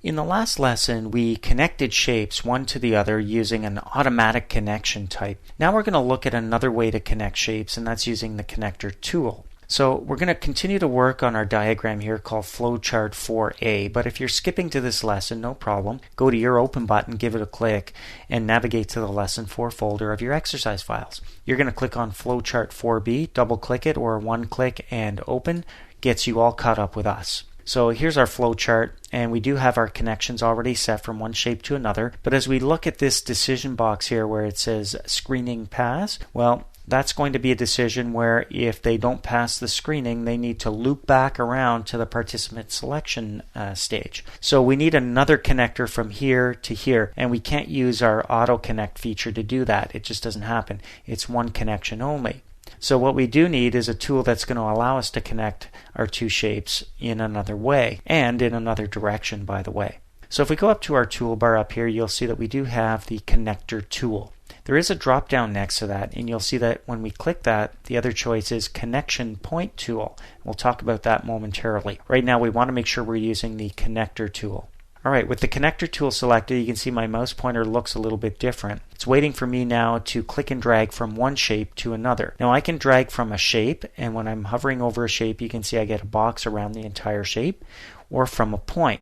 In the last lesson, we connected shapes one to the other using an automatic connection type. Now we're going to look at another way to connect shapes, and that's using the connector tool. So we're going to continue to work on our diagram here called Flowchart 4a, but if you're skipping to this lesson, no problem. Go to your Open button, give it a click, and navigate to the Lesson 4 folder of your exercise files. You're going to click on Flowchart 4b, double click it, or one click and open. Gets you all caught up with us. So here's our flow chart, and we do have our connections already set from one shape to another. But as we look at this decision box here where it says screening pass, well, that's going to be a decision where if they don't pass the screening, they need to loop back around to the participant selection stage. So we need another connector from here to here, and we can't use our auto connect feature to do that. It just doesn't happen. It's one connection only. So what we do need is a tool that's going to allow us to connect our two shapes in another way, and in another direction, by the way. So if we go up to our toolbar up here, you'll see that we do have the connector tool. There is a drop down next to that, and you'll see that when we click that, the other choice is connection point tool. We'll talk about that momentarily. Right now we want to make sure we're using the connector tool. Alright, with the connector tool selected, you can see my mouse pointer looks a little bit different. It's waiting for me now to click and drag from one shape to another. Now I can drag from a shape, and when I'm hovering over a shape, you can see I get a box around the entire shape, or from a point.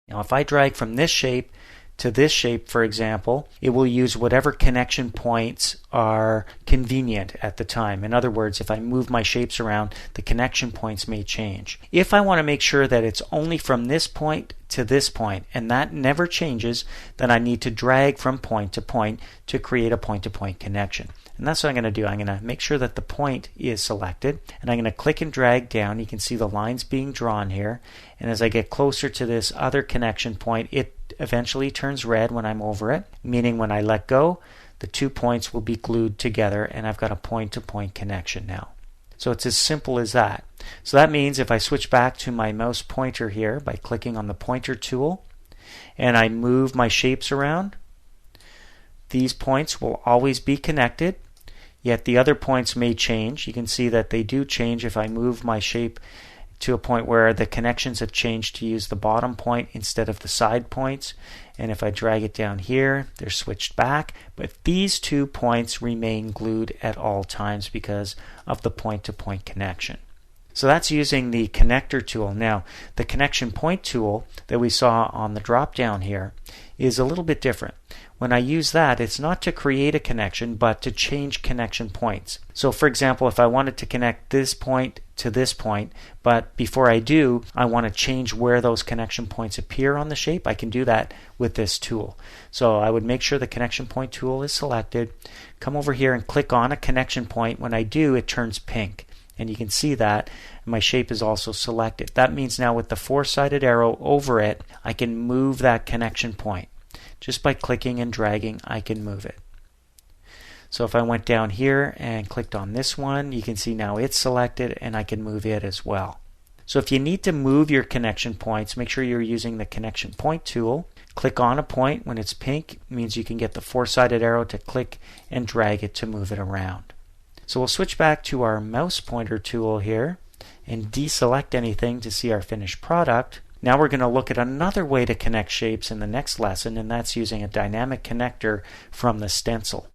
Now if I drag from this shape to this shape, for example, it will use whatever connection points are convenient at the time. In other words, if I move my shapes around, the connection points may change. If I want to make sure that it's only from this point to this point, and that never changes, then I need to drag from point to create a point-to-point connection. And that's what I'm going to do. I'm going to make sure that the point is selected, and I'm going to click and drag down. You can see the lines being drawn here, and as I get closer to this other connection point, it eventually turns red when I'm over it, meaning when I let go, the 2 points will be glued together, and I've got a point-to-point connection now. So it's as simple as that. So that means if I switch back to my mouse pointer here by clicking on the pointer tool, and I move my shapes around, these points will always be connected, yet the other points may change. You can see that they do change if I move my shape to a point where the connections have changed to use the bottom point instead of the side points. And if I drag it down here, they're switched back. But these 2 points remain glued at all times because of the point-to-point connection. So that's using the connector tool. Now, the connection point tool that we saw on the drop down here is a little bit different. When I use that, it's not to create a connection, but to change connection points. So for example, if I wanted to connect this point to this point, but before I do, I want to change where those connection points appear on the shape, I can do that with this tool. So I would make sure the connection point tool is selected, come over here and click on a connection point. When I do, it turns pink. And you can see that my shape is also selected. That means now with the 4-sided arrow over it, I can move that connection point. Just by clicking and dragging, I can move it. So if I went down here and clicked on this one, you can see now it's selected and I can move it as well. So if you need to move your connection points, make sure you're using the connection point tool. Click on a point when it's pink. It means you can get the 4-sided arrow to click and drag it to move it around. So we'll switch back to our mouse pointer tool here and deselect anything to see our finished product. Now we're going to look at another way to connect shapes in the next lesson, and that's using a dynamic connector from the stencil.